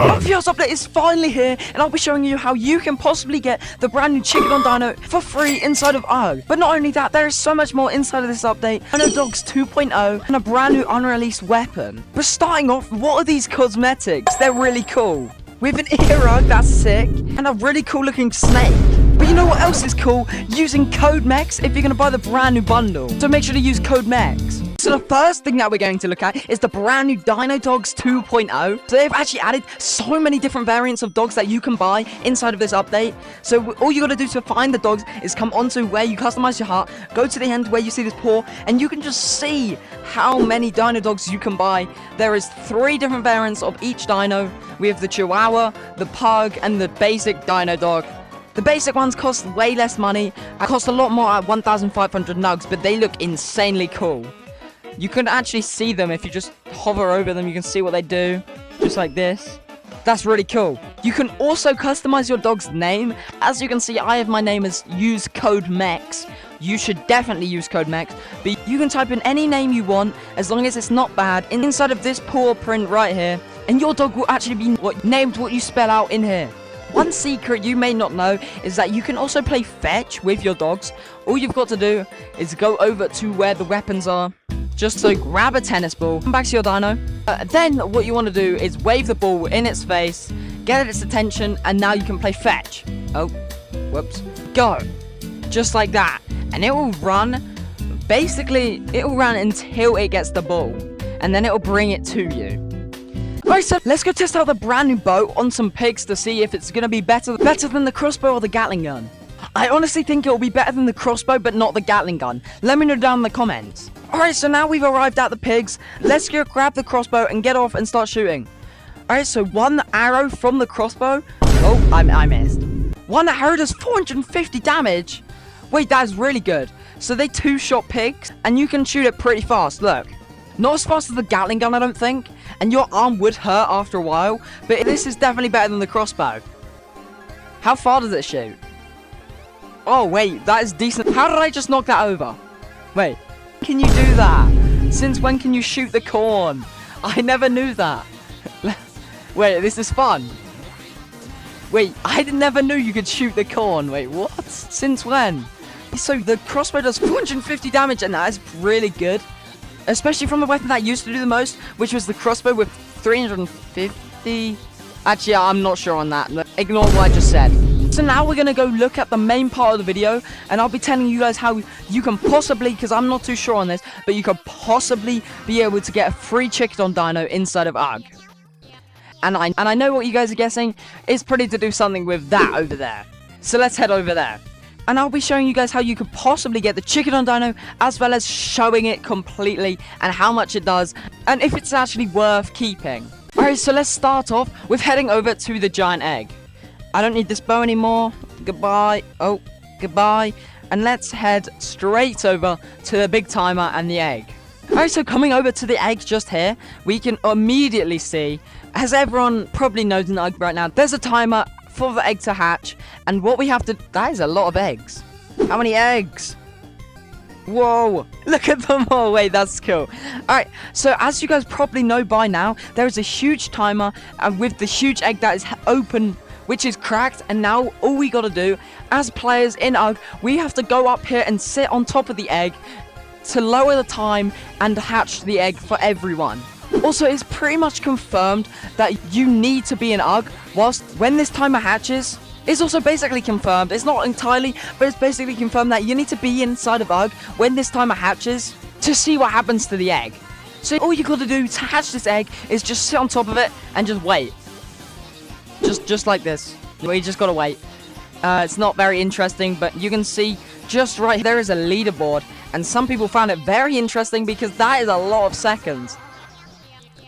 UGVR's update is finally here, and I'll be showing you how you can possibly get the brand new Chickadon Dino for free inside of UG. But not only that, there is so much more inside of this update. Dino Dogs 2.0 and a brand new unreleased weapon. But starting off, what are these cosmetics? They're really cool. With an ear rug, that's sick, and a really cool looking snake. But you know what else is cool? Using code MEX if you're going to buy the brand new bundle. So make sure to use code MEX. So the first thing that we're going to look at is the brand new Dino Dogs 2.0. So they've actually added so many different variants of dogs that you can buy inside of this update. So all you got to do to find the dogs is come onto where you customize your heart, go to the end where you see this paw, and you can just see how many Dino Dogs you can buy. There is 3 different variants of each dino. We have the Chihuahua, the Pug, and the basic Dino Dog. The basic ones cost way less money. They cost a lot more at 1,500 nugs, but they look insanely cool. You can actually see them if you just hover over them. You can see what they do, just like this. That's really cool. You can also customize your dog's name. As you can see, I have my name as use code MEX. You should definitely use code MEX, but you can type in any name you want as long as it's not bad inside of this paw print right here, and your dog will actually be named what you spell out in here. One secret you may not know is that you can also play fetch with your dogs. All you've got to do is go over to where the weapons are. Just so grab a tennis ball, come back to your dino. Then what you want to do is wave the ball in its face, get its attention, and now you can play fetch. Oh, whoops. Go. Just like that. And it will run. Basically, it will run until it gets the ball. And then it will bring it to you. Alright, so let's go test out the brand new bow on some pigs to see if it's going to be better than the crossbow or the Gatling gun. I honestly think it will be better than the crossbow, but not the Gatling gun. Let me know down in the comments. Alright, so now we've arrived at the pigs. Let's go grab the crossbow and get off and start shooting. Alright, so one arrow from the crossbow. Oh, I missed. One arrow does 450 damage. Wait, that is really good. So they 2-shot pigs, and you can shoot it pretty fast. Look. Not as fast as the Gatling gun, I don't think. And your arm would hurt after a while. But this is definitely better than the crossbow. How far does it shoot? Oh, wait, that is decent. How did I just knock that over? Wait. Can you do that? Since when can you shoot the corn? I never knew that. Wait, this is fun. Wait, I never knew you could shoot the corn. Wait, what? Since when? So the crossbow does 450 damage, and that is really good. Especially from the weapon that used to do the most, which was the crossbow with 350. Actually, I'm not sure on that. Ignore what I just said. So now we're going to go look at the main part of the video, and I'll be telling you guys how you can possibly, because I'm not too sure on this, but you could possibly be able to get a free Chickadon Dino inside of UG. And I know what you guys are guessing. It's pretty to do something with that over there. So let's head over there. And I'll be showing you guys how you could possibly get the Chickadon Dino, as well as showing it completely and how much it does, and if it's actually worth keeping. Alright, so let's start off with heading over to the giant egg. I don't need this bow anymore. Goodbye. Oh, goodbye. And let's head straight over to the big timer and the egg. Alright, so coming over to the egg just here, we can immediately see, as everyone probably knows in UG right now, there's a timer for the egg to hatch. And what we have to... That is a lot of eggs. How many eggs? Whoa, look at them all. Wait, that's cool. Alright, so as you guys probably know by now, there is a huge timer with the huge egg that is open, which is cracked, and now all we gotta do as players in UG, we have to go up here and sit on top of the egg to lower the time and hatch the egg for everyone. Also, it's pretty much confirmed that you need to be in UG whilst when this timer hatches. It's also basically confirmed, it's not entirely, but it's basically confirmed that you need to be inside of UG when this timer hatches to see what happens to the egg. So all you gotta do to hatch this egg is just sit on top of it and just wait. Just like this. We just gotta wait. It's not very interesting, but you can see just right there is a leaderboard, and some people found it very interesting because that is a lot of seconds.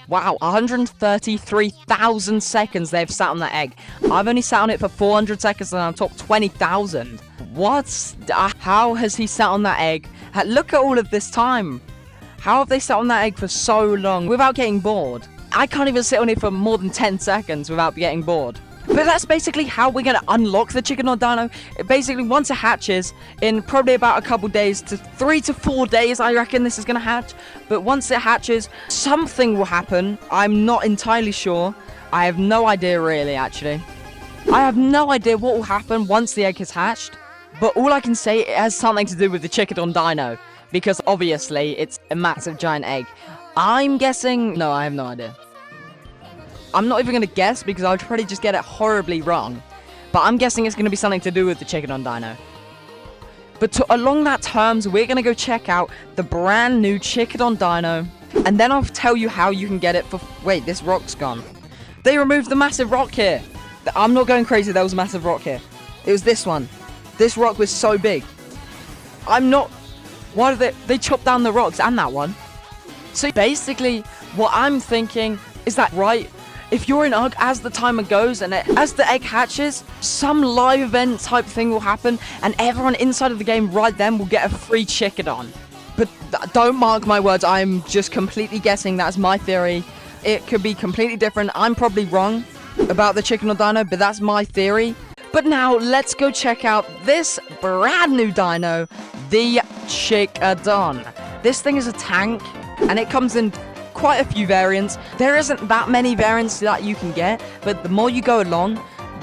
Wow, 133,000 seconds they've sat on that egg. I've only sat on it for 400 seconds and I'm top 20,000. What? How has he sat on that egg? Look at all of this time. How have they sat on that egg for so long without getting bored? I can't even sit on it for more than 10 seconds without getting bored. But that's basically how we're going to unlock the Chickadon Dino. Basically, once it hatches, in probably about a couple days, to 3 to 4 days, I reckon this is going to hatch. But once it hatches, something will happen. I'm not entirely sure. I have no idea really, actually. I have no idea what will happen once the egg is hatched. But all I can say, it has something to do with the Chickadon Dino. Because obviously, it's a massive giant egg. I'm guessing... No, I have no idea. I'm not even going to guess because I'll probably just get it horribly wrong. But I'm guessing it's going to be something to do with the Chickadon Dino. But along that terms, we're going to go check out the brand new Chickadon Dino. And then I'll tell you how you can get it for... Wait, this rock's gone. They removed the massive rock here. I'm not going crazy, there was a massive rock here. It was this one. This rock was so big. I'm not... Why did they chopped down the rocks and that one? So basically, what I'm thinking is that, right, if you're in UG, as the timer goes and as the egg hatches, some live event type thing will happen and everyone inside of the game right then will get a free Chickadon. But don't mark my words, I'm just completely guessing. That's my theory. It could be completely different. I'm probably wrong about the Chickadon Dino, but that's my theory. But now, let's go check out this brand new dino, the Chickadon. This thing is a tank, and it comes in quite a few variants. There isn't that many variants that you can get, but the more you go along,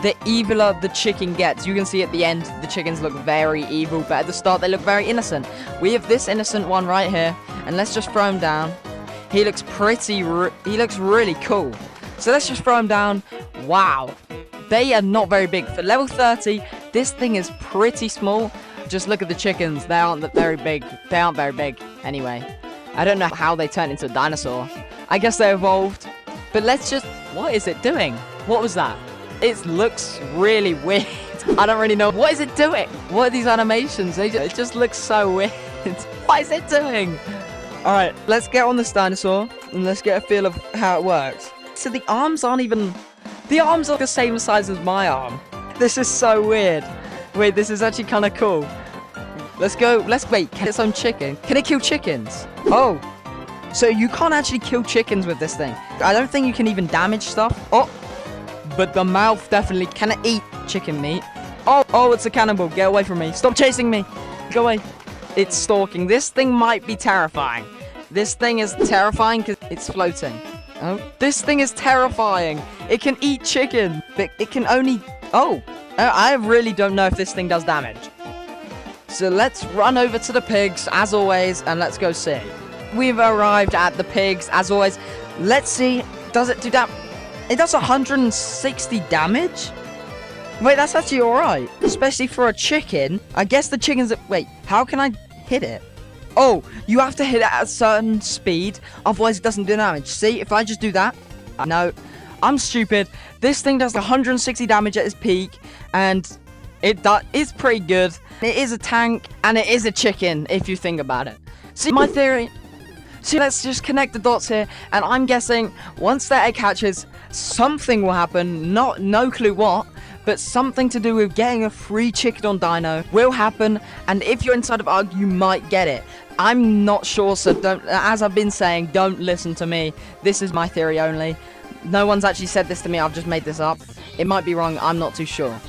the eviler the chicken gets. You can see at the end, the chickens look very evil, but at the start, they look very innocent. We have this innocent one right here, and let's just throw him down. He looks he looks really cool. So let's just throw him down. Wow. They are not very big. For level 30, this thing is pretty small. Just look at the chickens. They aren't very big. They aren't very big. Anyway, I don't know how they turned into a dinosaur. I guess they evolved. But let's just... What is it doing? What was that? It looks really weird. I don't really know. What is it doing? What are these animations? It just looks so weird. What is it doing? Alright, let's get on this dinosaur. And let's get a feel of how it works. So the arms aren't even... The arms are the same size as my arm. This is so weird. Wait, this is actually kind of cool. Let's go. Let's wait. Can it its own chicken? Can it kill chickens? Oh. So you can't actually kill chickens with this thing. I don't think you can even damage stuff. Oh. But the mouth definitely... Can it eat chicken meat? Oh, it's a cannibal. Get away from me. Stop chasing me. Go away. It's stalking. This thing might be terrifying. This thing is terrifying because it's floating. Oh, this thing is terrifying. It can eat chicken, but it can only... Oh, I really don't know if this thing does damage. So let's run over to the pigs, as always, and let's go see. We've arrived at the pigs, as always. Let's see. Does it do that? It does 160 damage? Wait, that's actually alright. Especially for a chicken. I guess the chickens... Wait, how can I hit it? Oh, you have to hit it at a certain speed, otherwise it doesn't do damage. See, if I just do that... No, I'm stupid. This thing does 160 damage at its peak, and it is pretty good. It is a tank, and it is a chicken, if you think about it. See, my theory... See, let's just connect the dots here, and I'm guessing once the egg hatches, something will happen. No clue what, but something to do with getting a free Chickadon Dino will happen, and if you're inside of UG, you might get it. I'm not sure, so don't, as I've been saying, don't listen to me. This is my theory only. No one's actually said this to me, I've just made this up. It might be wrong, I'm not too sure.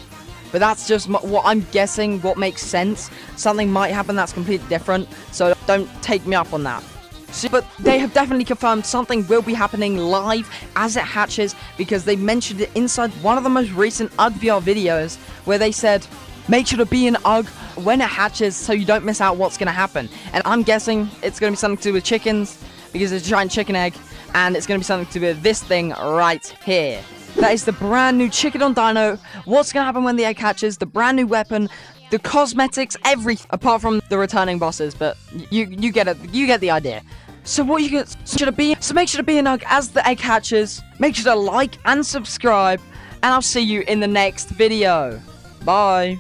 But that's just what I'm guessing, what makes sense. Something might happen that's completely different, so don't take me up on that. See, but they have definitely confirmed something will be happening live as it hatches, because they mentioned it inside one of the most recent UGVR videos, where they said, make sure to be in UG when it hatches so you don't miss out what's going to happen. And I'm guessing it's going to be something to do with chickens, because it's a giant chicken egg, and it's going to be something to do with this thing right here. That is the brand new Chickadon Dino. What's going to happen when the egg hatches, the brand new weapon, the cosmetics, everything, apart from the returning bosses, but you get it, you get the idea. So what you get, so make sure to be in UG as the egg hatches. Make sure to like and subscribe, and I'll see you in the next video. Bye.